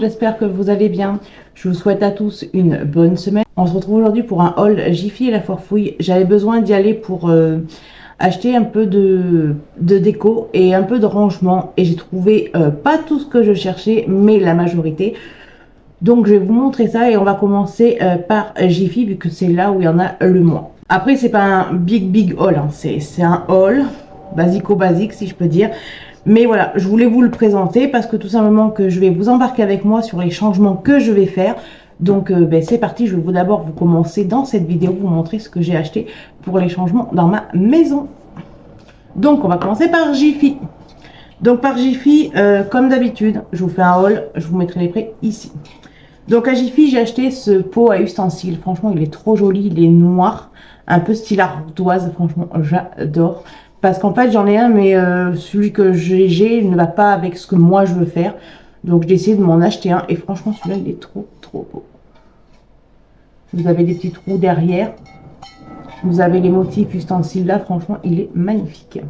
j'espère que vous allez bien. Je vous souhaite à tous une bonne semaine. On se retrouve aujourd'hui pour un haul Jiffy et la Forfouille. J'avais besoin d'y aller pour acheter un peu de déco et un peu de rangement. Et j'ai trouvé pas tout ce que je cherchais, mais la majorité. Donc je vais vous montrer ça et on va commencer par Jiffy vu que c'est là où il y en a le moins. Après c'est pas un big haul, hein. C'est un haul basique si je peux dire. Mais voilà, je voulais vous le présenter parce que tout simplement que je vais vous embarquer avec moi sur les changements que je vais faire. Donc c'est parti, je vais d'abord vous commencer dans cette vidéo, vous montrer ce que j'ai acheté pour les changements dans ma maison. Donc on va commencer par Jiffy. Donc par Jiffy, comme d'habitude, je vous fais un haul, je vous mettrai les prix ici. Donc à Jiffy, j'ai acheté ce pot à ustensiles. Franchement, il est trop joli, il est noir, un peu style ardoise. Franchement, j'adore. Parce qu'en fait, j'en ai un, mais celui que j'ai ne va pas avec ce que moi je veux faire. Donc j'ai essayé de m'en acheter un. Et franchement, celui-là, il est trop beau. Vous avez des petits trous derrière. Vous avez les motifs ustensiles là. Franchement, il est magnifique.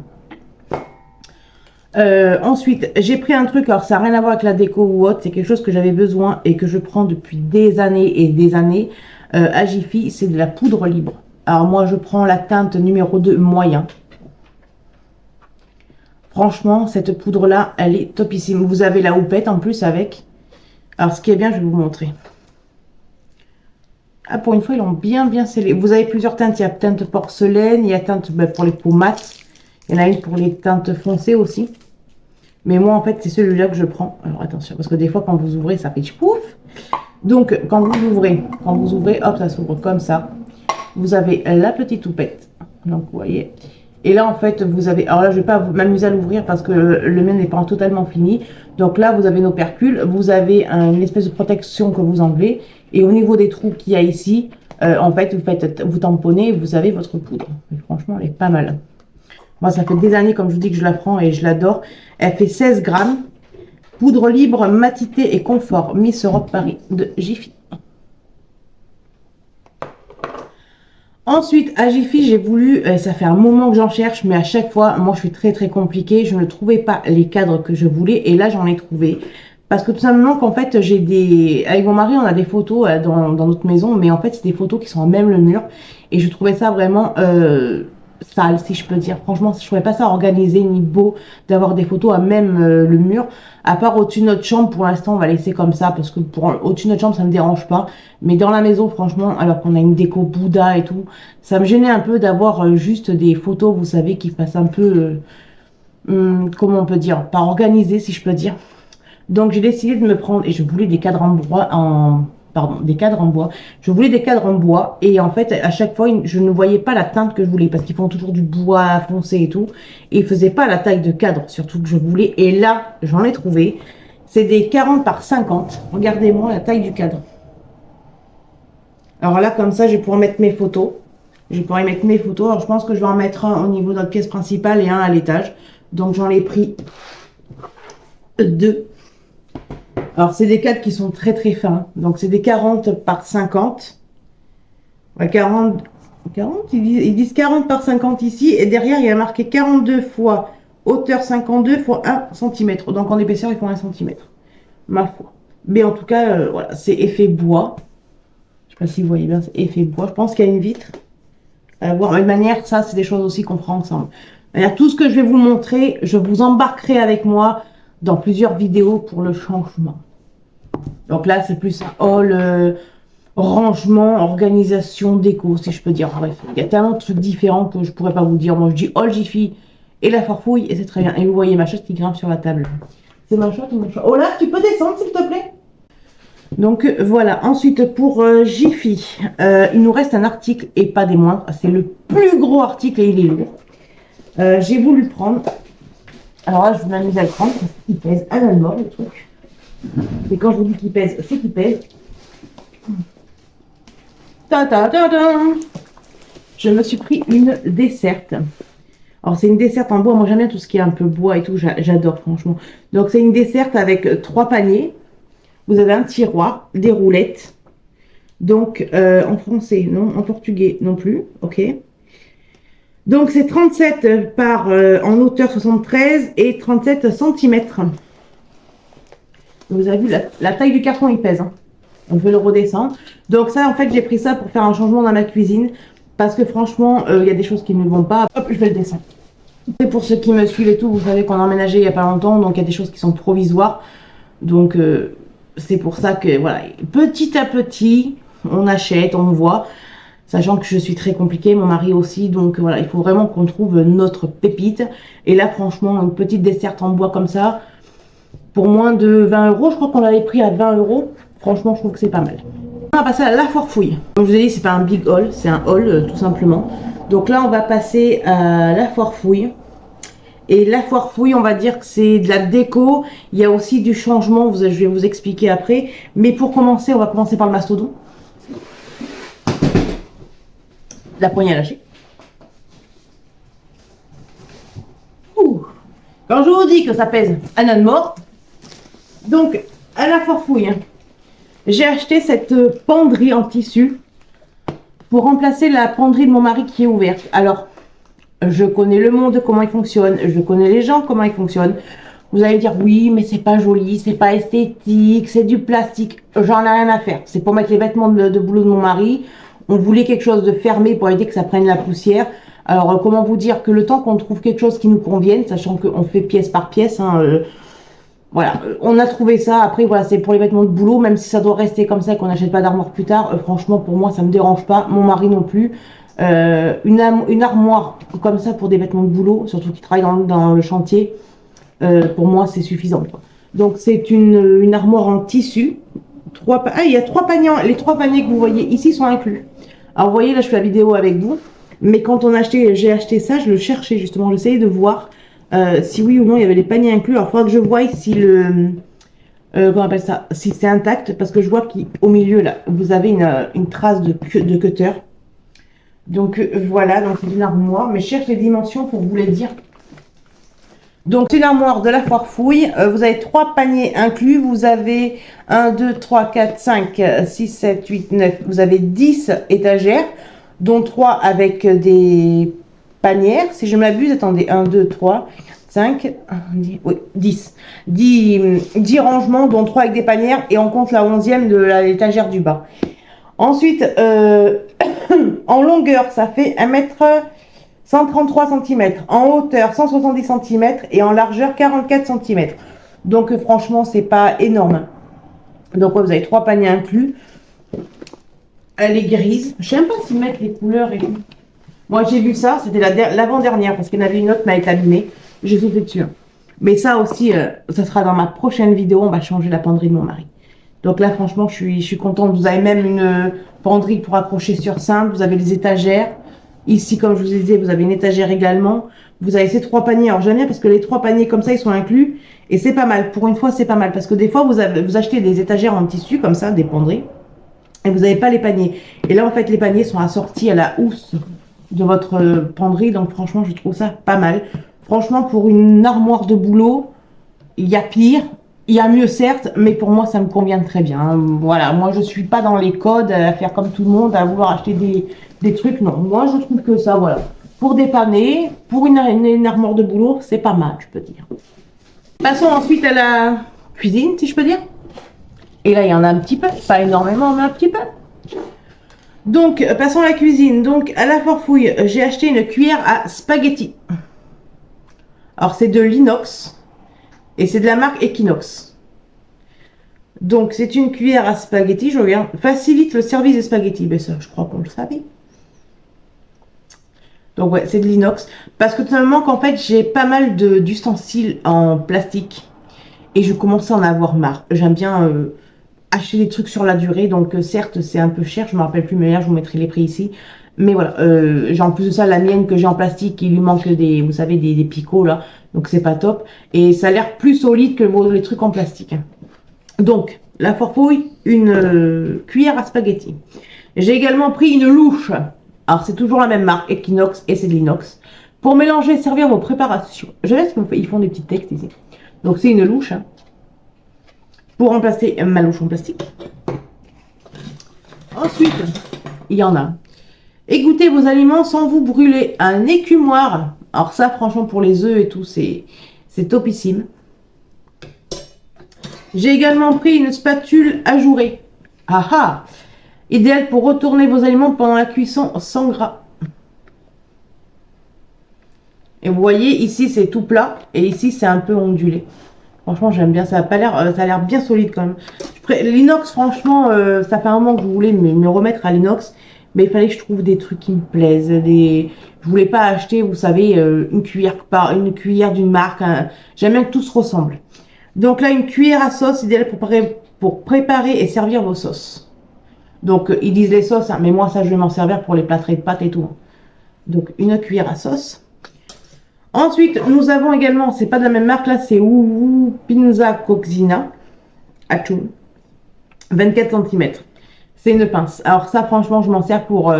Ensuite, j'ai pris un truc, alors ça n'a rien à voir avec la déco ou autre, c'est quelque chose que j'avais besoin et que je prends depuis des années et des années à Jiffy, c'est de la poudre libre. Alors moi, je prends la teinte numéro 2 moyen. Franchement, cette poudre-là, elle est topissime. Vous avez la houppette en plus avec. Alors, ce qui est bien, je vais vous montrer. Ah, pour une fois, ils l'ont bien scellé. Vous avez plusieurs teintes. Il y a teinte porcelaine, il y a teinte pour les peaux mates. Il y en a une pour les teintes foncées aussi. Mais moi, en fait, c'est celui-là que je prends. Alors, attention, parce que des fois, quand vous ouvrez, ça fait pouf. Donc, quand vous ouvrez, hop, ça s'ouvre comme ça. Vous avez la petite houppette. Donc, vous voyez. Et là, en fait, vous avez... Alors là, je ne vais pas m'amuser à l'ouvrir parce que le mien n'est pas totalement fini. Donc là, vous avez nos percules. Vous avez une espèce de protection que vous enlevez. Et au niveau des trous qu'il y a ici, en fait, vous tamponnez et vous avez votre poudre. Et franchement, elle est pas mal. Moi, ça fait des années, comme je vous dis, que je la prends et je l'adore. Elle fait 16 grammes. Poudre libre, matité et confort. Miss Europe Paris de Jiffy. Ensuite, à Jiffy, j'ai voulu, ça fait un moment que j'en cherche, mais à chaque fois, moi, je suis très compliquée. Je ne trouvais pas les cadres que je voulais, et là, j'en ai trouvé. Parce que tout simplement, qu'en fait, j'ai des... Avec mon mari, on a des photos dans notre maison, mais en fait, c'est des photos qui sont à même le mur. Et je trouvais ça vraiment sale, si je peux dire. Franchement, je trouvais pas ça organisé ni beau d'avoir des photos à même le mur. À part au-dessus de notre chambre, pour l'instant, on va laisser comme ça, parce que au-dessus de notre chambre, ça me dérange pas. Mais dans la maison, franchement, alors qu'on a une déco Bouddha et tout, ça me gênait un peu d'avoir juste des photos, vous savez, qui fassent un peu, comment on peut dire, pas organisé, si je peux dire. Donc j'ai décidé de me prendre, et je voulais des cadres en bois, des cadres en bois. Je voulais des cadres en bois, et en fait, à chaque fois, je ne voyais pas la teinte que je voulais, parce qu'ils font toujours du bois foncé et tout, et ils faisaient pas la taille de cadre, surtout que je voulais, et là, j'en ai trouvé. C'est des 40 par 50. Regardez-moi la taille du cadre. Alors là, comme ça, je vais pouvoir mettre mes photos. Je pourrais mettre mes photos. Alors, je pense que je vais en mettre un au niveau de notre pièce principale et un à l'étage. Donc, j'en ai pris 2. Alors, c'est des cadres qui sont très fins. Donc, c'est des 40 par 50. Ouais, 40, ils disent 40 par 50 ici. Et derrière, il y a marqué 42 fois hauteur 52 fois 1 cm. Donc, en épaisseur, ils font 1 cm. Ma foi. Mais en tout cas, voilà, c'est effet bois. Je sais pas si vous voyez bien, c'est effet bois. Je pense qu'il y a une vitre. Voir de manière, ça, c'est des choses aussi qu'on fera ensemble. Tout ce que je vais vous montrer, je vous embarquerai avec moi dans plusieurs vidéos pour le changement. Donc là, c'est plus un haul, rangement, organisation, déco, si je peux dire. Bref, il y a tellement de trucs différents que je pourrais pas vous dire. Moi, je dis haul Jiffy et la farfouille et c'est très bien. Et vous voyez ma chatte qui grimpe sur la table. C'est ma chatte ou mon chat? Oh là, tu peux descendre, s'il te plaît? Donc voilà, ensuite pour Jiffy, il nous reste un article et pas des moindres. C'est le plus gros article et il est lourd. J'ai voulu prendre, alors là je m'amuse à le prendre parce qu'il pèse à la mort le truc. Et quand je vous dis qu'il pèse, c'est qu'il pèse. Je me suis pris une desserte. Alors c'est une desserte en bois, moi j'aime bien tout ce qui est un peu bois et tout, j'adore franchement. Donc c'est une desserte avec 3 paniers. Vous avez un tiroir, des roulettes. Donc, en français, non. En portugais, non plus. OK. Donc, c'est 37 par, en hauteur 73 et 37 cm. Vous avez vu, la taille du carton, il pèse. Hein. On peut le redescendre. Donc ça, en fait, j'ai pris ça pour faire un changement dans ma cuisine. Parce que franchement, il y a des choses qui ne vont pas. Hop, je vais le descendre. Et pour ceux qui me suivent et tout, vous savez qu'on a emménagé il n'y a pas longtemps. Donc il y a des choses qui sont provisoires. Donc c'est pour ça que, voilà, petit à petit, on achète, on voit. Sachant que je suis très compliquée, mon mari aussi. Donc voilà, il faut vraiment qu'on trouve notre pépite. Et là, franchement, une petite desserte en bois comme ça, pour moins de 20 euros, je crois qu'on l'avait pris à 20 euros. Franchement, je trouve que c'est pas mal. On va passer à la foire fouille. Comme je vous ai dit, c'est pas un big haul, c'est un haul tout simplement. Donc là, on va passer à la foire fouille. Et la foire fouille, on va dire que c'est de la déco. Il y a aussi du changement, je vais vous expliquer après. Mais pour commencer, on va commencer par le mastodon. La poignée à lâcher. Ouh. Quand je vous dis que ça pèse un âne mort, donc à la foire fouille, hein, j'ai acheté cette penderie en tissu pour remplacer la penderie de mon mari qui est ouverte. Alors, je connais le monde, comment il fonctionne, je connais les gens, comment ils fonctionnent. Vous allez dire, oui, mais c'est pas joli, c'est pas esthétique, c'est du plastique. J'en ai rien à faire. C'est pour mettre les vêtements de boulot de mon mari. On voulait quelque chose de fermé pour éviter que ça prenne la poussière. Alors, comment vous dire que le temps qu'on trouve quelque chose qui nous convienne, sachant qu'on fait pièce par pièce, hein, voilà, on a trouvé ça. Après, voilà, c'est pour les vêtements de boulot, même si ça doit rester comme ça, qu'on n'achète pas d'armoire plus tard. Franchement, pour moi, ça me dérange pas. Mon mari non plus. Une armoire comme ça pour des vêtements de boulot, surtout qui travaillent dans le chantier, pour moi, c'est suffisant, quoi. Donc, c'est une armoire en tissu. Il y a 3 paniers. Les 3 paniers que vous voyez ici sont inclus. Alors, vous voyez, là, je fais la vidéo avec vous. Mais quand j'ai acheté ça, je le cherchais justement. J'essayais de voir si oui ou non il y avait les paniers inclus. Alors, il faudra que je voie si comment on appelle ça, si c'est intact, parce que je vois qu'au milieu là, vous avez une trace de cutter. Donc voilà, donc c'est une armoire, mais je cherche les dimensions pour vous les dire. Donc c'est une armoire de la foire fouille. Vous avez 3 paniers inclus. Vous avez 1, 2, 3, 4, 5, 6, 7, 8, 9. Vous avez 10 étagères, dont 3 avec des panières. Si je m'abuse, attendez, 1, 2, 3, 5, 10, oui, 10. 10 rangements, dont 3 avec des panières, et on compte la 11e de l'étagère du bas. Ensuite, en longueur, ça fait 1,133 cm, en hauteur 170 cm et en largeur 44 cm. Donc franchement, c'est pas énorme. Donc ouais, vous avez 3 paniers inclus. Elle est grise. Je sais même pas s'ils mettent les couleurs et tout. Moi j'ai vu ça, c'était l'avant-dernière parce qu'il y en avait une autre, mais elle est abîmée. J'ai sauté dessus. Mais ça aussi, ça sera dans ma prochaine vidéo. On va changer la penderie de mon mari. Donc là, franchement, je suis contente. Vous avez même une penderie pour accrocher sur cintre. Vous avez les étagères. Ici, comme je vous disais, vous avez une étagère également. Vous avez ces 3 paniers. Alors, j'aime bien parce que les 3 paniers comme ça, ils sont inclus. Et c'est pas mal. Pour une fois, c'est pas mal. Parce que des fois, vous achetez des étagères en tissu, comme ça, des penderies. Et vous n'avez pas les paniers. Et là, en fait, les paniers sont assortis à la housse de votre penderie. Donc, franchement, je trouve ça pas mal. Franchement, pour une armoire de boulot, il y a pire. Il y a mieux certes, mais pour moi ça me convient très bien. Voilà, moi je suis pas dans les codes à faire comme tout le monde, à vouloir acheter des trucs. Non, moi je trouve que ça, voilà, pour dépanner, pour une armoire de boulot, c'est pas mal, je peux dire. Passons ensuite à la cuisine, si je peux dire. Et là il y en a un petit peu, pas énormément, mais un petit peu. Donc passons à la cuisine. Donc à la foire fouille, j'ai acheté une cuillère à spaghetti. Alors c'est de l'inox. Et c'est de la marque Equinox. Donc, c'est une cuillère à spaghetti. Je regarde. Facilite le service des spaghettis. Mais ça, je crois qu'on le savait. Donc, ouais, c'est de l'inox. Parce que tout simplement qu'en fait, j'ai pas mal d'ustensiles en plastique. Et je commence à en avoir marre. J'aime bien acheter des trucs sur la durée. Donc, certes, c'est un peu cher. Je ne me rappelle plus, mais là, je vous mettrai les prix ici. Mais voilà, j'ai en plus de ça la mienne que j'ai en plastique, il lui manque vous savez, des picots là, donc c'est pas top. Et ça a l'air plus solide que les trucs en plastique. Donc, la foire fouille, une cuillère à spaghetti. J'ai également pris une louche. Alors c'est toujours la même marque, Equinox, et c'est de l'inox. Pour mélanger et servir vos préparations. Je laisse qu'ils font des petits textes ici. Donc c'est une louche. Hein, pour remplacer ma louche en plastique. Ensuite, il y en a. Égouttez vos aliments sans vous brûler. Un écumoire. Alors ça, franchement, pour les œufs et tout, c'est topissime. J'ai également pris une spatule ajourée. Ah ah! Idéal pour retourner vos aliments pendant la cuisson sans gras. Et vous voyez, ici c'est tout plat et ici c'est un peu ondulé. Franchement, j'aime bien. Ça a l'air bien solide quand même. L'inox, franchement, ça fait un moment que je voulais me remettre à l'inox, mais il fallait que je trouve des trucs qui me plaisent. Je voulais pas acheter, vous savez, une cuillère d'une marque. J'aime bien que tout se ressemble. Donc là, une cuillère à sauce idéale pour préparer et servir vos sauces. Donc ils disent les sauces, hein, mais moi ça je vais m'en servir pour les plâtrés de pâtes et tout. Donc une cuillère à sauce. Ensuite, nous avons également, c'est pas de la même marque là, c'est Uwu Pinza Coxina Achou, 24 cm. C'est une pince. Alors ça, franchement, je m'en sers pour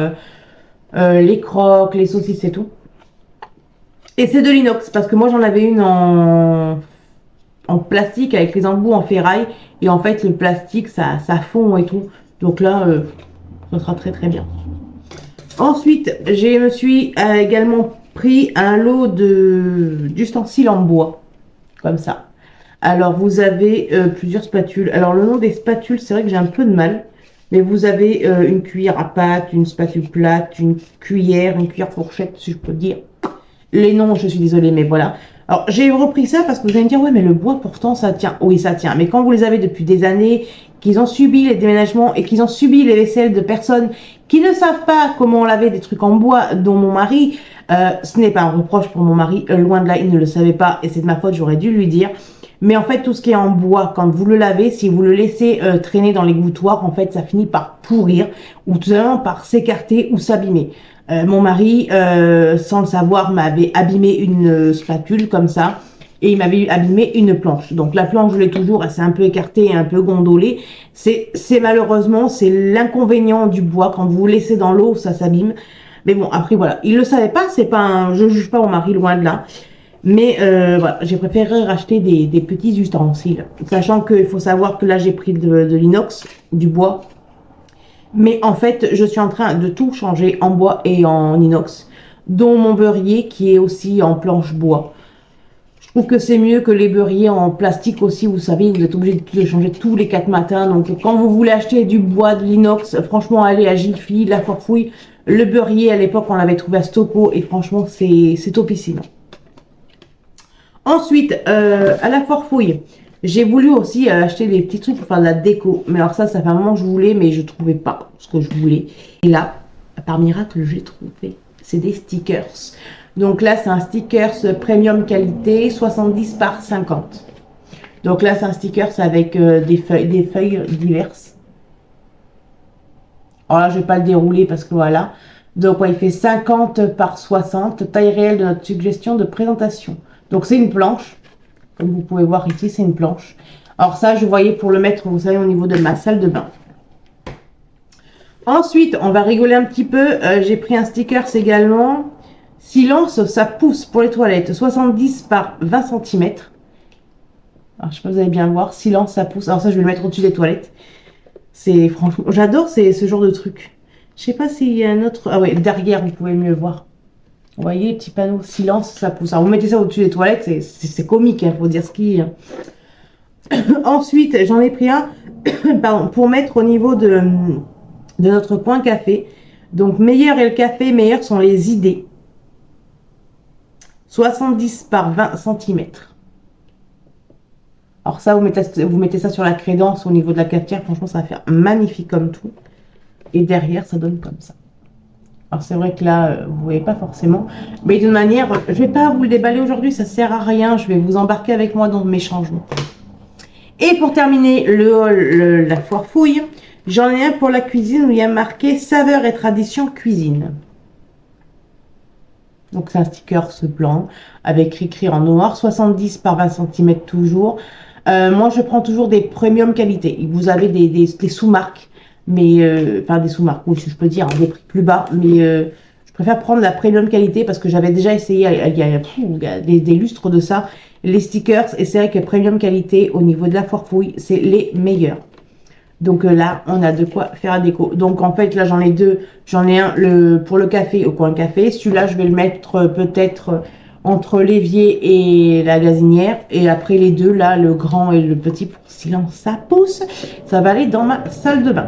les croques, les saucisses et tout. Et c'est de l'inox parce que moi j'en avais une en plastique avec les embouts en ferraille et en fait le plastique ça fond et tout. Donc là, ça sera très très bien. Ensuite, je me suis également pris un lot d'ustensiles en bois, comme ça. Alors, vous avez plusieurs spatules. Alors, le nom des spatules, c'est vrai que j'ai un peu de mal. Mais vous avez une cuillère à pâte, une spatule plate, une cuillère fourchette, si je peux dire. Les noms, je suis désolée, mais voilà. Alors, j'ai repris ça parce que vous allez me dire, ouais, mais le bois, pourtant, ça tient. Oui, ça tient. Mais quand vous les avez depuis des années, qu'ils ont subi les déménagements et qu'ils ont subi les vaisselles de personnes qui ne savent pas comment laver des trucs en bois, dont mon mari, ce n'est pas un reproche pour mon mari, loin de là, il ne le savait pas et c'est de ma faute, j'aurais dû lui dire. Mais en fait, tout ce qui est en bois, quand vous le lavez, si vous le laissez traîner dans les gouttoirs, en fait, ça finit par pourrir ou tout simplement par s'écarter ou s'abîmer. Mon mari, sans le savoir, m'avait abîmé une spatule comme ça et il m'avait abîmé une planche. Donc la planche, je l'ai toujours, elle s'est un peu écartée et un peu gondolée. C'est malheureusement, c'est l'inconvénient du bois. Quand vous laissez dans l'eau, ça s'abîme. Mais bon, après voilà, il le savait pas, c'est pas je juge pas mon mari, loin de là. Mais voilà, j'ai préféré racheter des petits ustensiles. Sachant qu'il faut savoir que là, j'ai pris de l'inox, du bois. Mais en fait, je suis en train de tout changer en bois et en inox. Dont mon beurrier qui est aussi en planche bois. Je trouve que c'est mieux que les beurriers en plastique aussi. Vous savez, vous êtes obligé de les changer tous les 4 matins. Donc quand vous voulez acheter du bois, de l'inox, franchement, allez à Gilles, la Forfouille. Le beurrier, à l'époque, on l'avait trouvé à Stopo. Et franchement, c'est topissime. Ensuite, à la Forfouille, j'ai voulu aussi acheter des petits trucs pour faire de la déco. Mais alors ça fait un moment que je voulais, mais je trouvais pas ce que je voulais. Et là, par miracle, j'ai trouvé. C'est des stickers. Donc là, c'est un stickers premium qualité, 70 par 50. Donc là, c'est un stickers avec des feuilles diverses. Alors là, je vais pas le dérouler parce que voilà. Donc ouais, il fait 50 par 60, taille réelle de notre suggestion de présentation. Donc c'est une planche. Comme vous pouvez voir ici, c'est une planche. Alors ça, je voyais pour le mettre, vous savez, au niveau de ma salle de bain. Ensuite, on va rigoler un petit peu. J'ai pris un stickers également. Silence, ça pousse pour les toilettes. 70 par 20 cm. Alors, je sais pas si vous allez bien le voir. Silence, ça pousse. Alors ça, je vais le mettre au-dessus des toilettes. C'est franchement... J'adore ce genre de truc. Je sais pas s'il y a un autre... Ah ouais, derrière, vous pouvez mieux voir. Vous voyez les petits panneaux, silence, ça pousse. Alors vous mettez ça au-dessus des toilettes, c'est comique, hein, faut dire ce qui est. Ensuite, j'en ai pris un pardon, pour mettre au niveau de notre coin café. Donc, meilleur est le café, meilleurs sont les idées. 70 par 20 cm. Alors ça, vous mettez ça sur la crédence au niveau de la cafetière. Franchement, ça va faire magnifique comme tout. Et derrière, ça donne comme ça. Alors c'est vrai que là, vous ne voyez pas forcément. Mais d'une manière, je ne vais pas vous le déballer aujourd'hui, ça ne sert à rien. Je vais vous embarquer avec moi dans mes changements. Et pour terminer la foire fouille, j'en ai un pour la cuisine où il y a marqué saveur et tradition cuisine. Donc c'est un sticker blanc avec écrit en noir, 70 par 20 cm toujours. Moi je prends toujours des premium qualité. Vous avez des sous-marques. Mais enfin des sous-marques, oui, si je peux dire, des prix plus bas, mais je préfère prendre la premium qualité parce que j'avais déjà essayé il y a des lustres de ça, les stickers, et c'est vrai que premium qualité au niveau de la foire fouille, c'est les meilleurs. Donc là, on a de quoi faire la déco. Donc en fait, là j'en ai deux, j'en ai un pour le café au coin café, celui-là je vais le mettre peut-être entre l'évier et la gazinière. Et après les deux, là, le grand et le petit, pour silence, ça pousse, ça va aller dans ma salle de bain.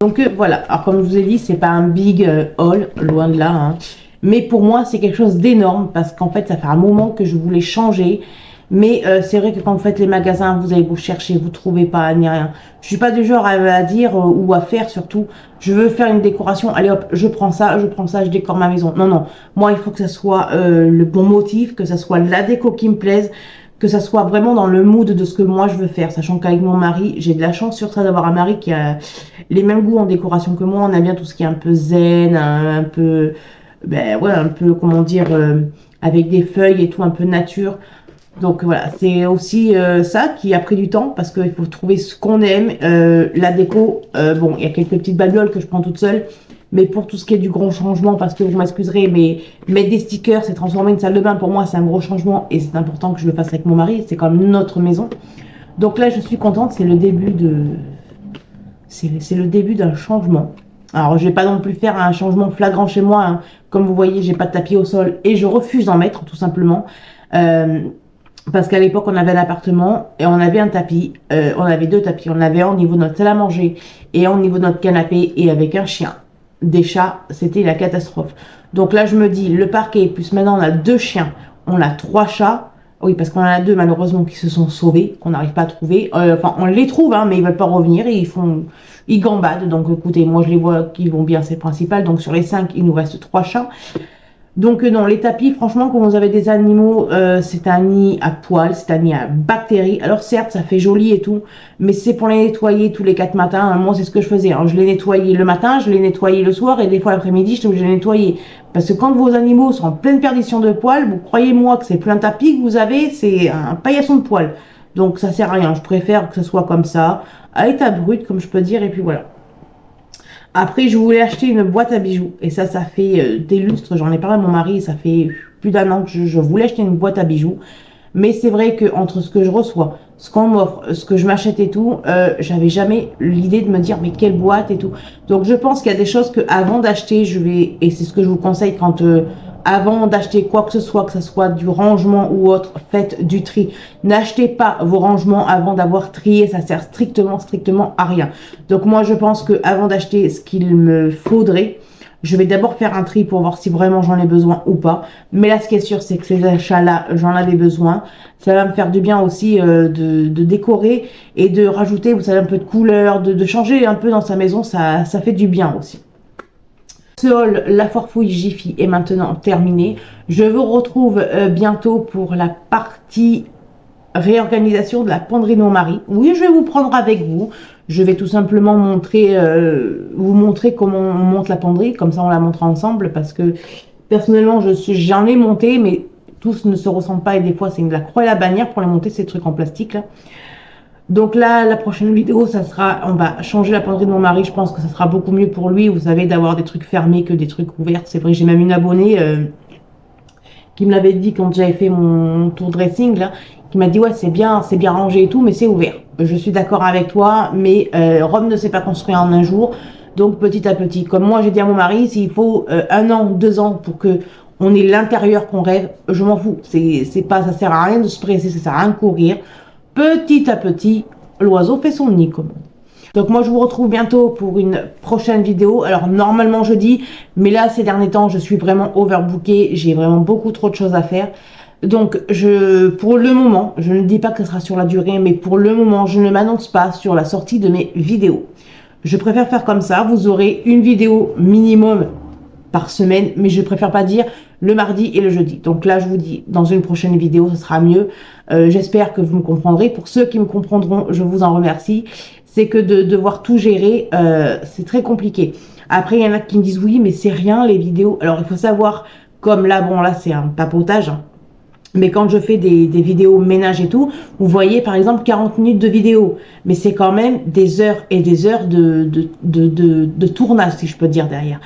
Donc voilà, alors comme je vous ai dit, c'est pas un big haul, loin de là, hein. Mais pour moi, c'est quelque chose d'énorme parce qu'en fait, ça fait un moment que je voulais changer. Mais c'est vrai que quand vous faites les magasins, vous allez vous chercher, vous trouvez pas ni rien. Je suis pas du genre à dire ou à faire surtout. Je veux faire une décoration. Allez hop, je prends ça, je décore ma maison. Non, non. Moi, il faut que ça soit le bon motif, que ça soit la déco qui me plaise, que ça soit vraiment dans le mood de ce que moi je veux faire. Sachant qu'avec mon mari, j'ai de la chance sur ça d'avoir un mari qui a les mêmes goûts en décoration que moi. On aime bien tout ce qui est un peu zen, un peu, ben ouais, un peu comment dire, avec des feuilles et tout, un peu nature. Donc voilà, c'est aussi ça qui a pris du temps parce qu'il faut trouver ce qu'on aime. La déco, bon, il y a quelques petites babioles que je prends toute seule, mais pour tout ce qui est du gros changement, parce que vous m'excuserez, mais mettre des stickers, c'est transformer une salle de bain, pour moi, c'est un gros changement et c'est important que je le fasse avec mon mari. C'est quand même notre maison. Donc là, je suis contente, c'est le début de, c'est le début d'un changement. Alors, je vais pas non plus faire un changement flagrant chez moi, hein. Comme vous voyez, j'ai pas de tapis au sol et je refuse d'en mettre, tout simplement. Parce qu'à l'époque, on avait l'appartement et on avait un tapis. On avait deux tapis. On avait un au niveau de notre salle à manger et un au niveau de notre canapé et avec un chien. Des chats, c'était la catastrophe. Donc là, je me dis, le parquet, plus maintenant, on a deux chiens. On a trois chats. Oui, parce qu'on en a deux, malheureusement, qui se sont sauvés, qu'on n'arrive pas à trouver. Enfin, on les trouve, hein, mais ils veulent pas revenir et ils gambadent. Donc, écoutez, moi, je les vois qu'ils vont bien, c'est le principal. Donc, sur les 5, il nous reste 3 chats. Donc non, les tapis, franchement, quand vous avez des animaux, c'est un nid à poils, c'est un nid à bactéries. Alors certes, ça fait joli et tout, mais c'est pour les nettoyer tous les 4 matins. Moi, c'est ce que je faisais, hein. Je les nettoyais le matin, je les nettoyais le soir, et des fois l'après-midi, je les nettoyais. Parce que quand vos animaux sont en pleine perdition de poils, vous croyez-moi que c'est plus un tapis que vous avez, c'est un paillasson de poils. Donc ça sert à rien, je préfère que ce soit comme ça, à état brut, comme je peux dire, et puis voilà. Après, je voulais acheter une boîte à bijoux. Et ça fait des lustres. J'en ai parlé à mon mari. Ça fait plus d'un an que je voulais acheter une boîte à bijoux. Mais c'est vrai que entre ce que je reçois, ce qu'on m'offre, ce que je m'achète et tout, j'avais jamais l'idée de me dire mais quelle boîte et tout. Donc je pense qu'il y a des choses que avant d'acheter, et c'est ce que je vous conseille quand avant d'acheter quoi que ce soit du rangement ou autre, faites du tri. N'achetez pas vos rangements avant d'avoir trié, ça sert strictement à rien. Donc moi je pense que avant d'acheter ce qu'il me faudrait, je vais d'abord faire un tri pour voir si vraiment j'en ai besoin ou pas. Mais là, ce qui est sûr, c'est que ces achats-là, j'en avais besoin. Ça va me faire du bien aussi de décorer et de rajouter, vous savez, un peu de couleur, de changer un peu dans sa maison. Ça fait du bien aussi. Ce haul, la foire fouille Jiffy est maintenant terminé. Je vous retrouve bientôt pour la partie réorganisation de la penderie de mon mari. Oui, je vais vous prendre avec vous. Je vais tout simplement vous montrer comment on monte la penderie. Comme ça, on la montrera ensemble parce que personnellement, j'en ai monté, mais tous ne se ressemblent pas et des fois, c'est de la croix et la bannière pour les monter, ces trucs en plastique là. Donc là, la prochaine vidéo, ça sera, on va changer la penderie de mon mari. Je pense que ça sera beaucoup mieux pour lui, vous savez, d'avoir des trucs fermés que des trucs ouverts. C'est vrai, j'ai même une abonnée qui me l'avait dit quand j'avais fait mon tour dressing là, qui m'a dit ouais c'est bien rangé et tout, mais c'est ouvert. Je suis d'accord avec toi, mais Rome ne s'est pas construit en un jour, donc petit à petit. Comme moi j'ai dit à mon mari, s'il faut 1 an, 2 ans pour que on ait l'intérieur qu'on rêve, je m'en fous. C'est pas, ça sert à rien de se presser, ça sert à rien de courir. Petit à petit, l'oiseau fait son nid, comme on dit. Donc moi je vous retrouve bientôt pour une prochaine vidéo. Alors normalement jeudi, mais là ces derniers temps je suis vraiment overbookée, j'ai vraiment beaucoup trop de choses à faire. Donc pour le moment, je ne dis pas que ce sera sur la durée, mais pour le moment je ne m'annonce pas sur la sortie de mes vidéos. Je préfère faire comme ça, vous aurez une vidéo minimum par semaine, mais je préfère pas dire le mardi et le jeudi. Donc là je vous dis dans une prochaine vidéo ce sera mieux. J'espère que vous me comprendrez. Pour ceux qui me comprendront, je vous en remercie. C'est que de devoir tout gérer, c'est très compliqué. Après, il y en a qui me disent oui, mais c'est rien les vidéos. Alors, il faut savoir, comme là, bon, là, c'est un papotage. Hein. Mais quand je fais des vidéos ménage et tout, vous voyez, par exemple, 40 minutes de vidéo. Mais c'est quand même des heures et des heures de tournage, si je peux dire, derrière.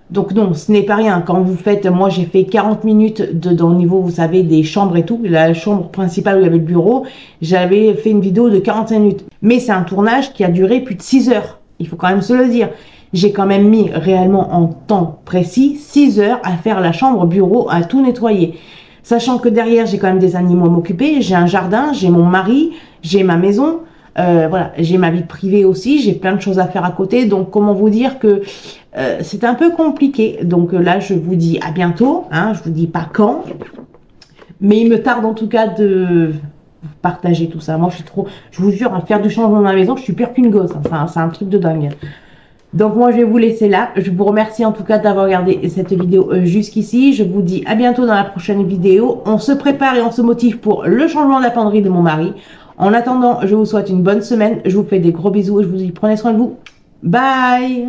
Donc non, ce n'est pas rien. Quand vous faites, moi j'ai fait 40 minutes dans le niveau, vous savez, des chambres et tout. La chambre principale où il y avait le bureau, j'avais fait une vidéo de 45 minutes. Mais c'est un tournage qui a duré plus de 6 heures. Il faut quand même se le dire. J'ai quand même mis réellement en temps précis 6 heures à faire la chambre bureau, à tout nettoyer. Sachant que derrière, j'ai quand même des animaux à m'occuper, j'ai un jardin, j'ai mon mari, j'ai ma maison, voilà, j'ai ma vie privée aussi, j'ai plein de choses à faire à côté. Donc, comment vous dire que c'est un peu compliqué. Donc là, je vous dis à bientôt, hein, je vous dis pas quand, mais il me tarde en tout cas de partager tout ça. Moi, je suis trop, je vous jure, à faire du changement dans ma maison, je suis pire qu'une gosse. Enfin, c'est un truc de dingue. Donc moi, je vais vous laisser là. Je vous remercie en tout cas d'avoir regardé cette vidéo jusqu'ici. Je vous dis à bientôt dans la prochaine vidéo. On se prépare et on se motive pour le changement de la penderie de mon mari. En attendant, je vous souhaite une bonne semaine. Je vous fais des gros bisous et je vous dis prenez soin de vous. Bye!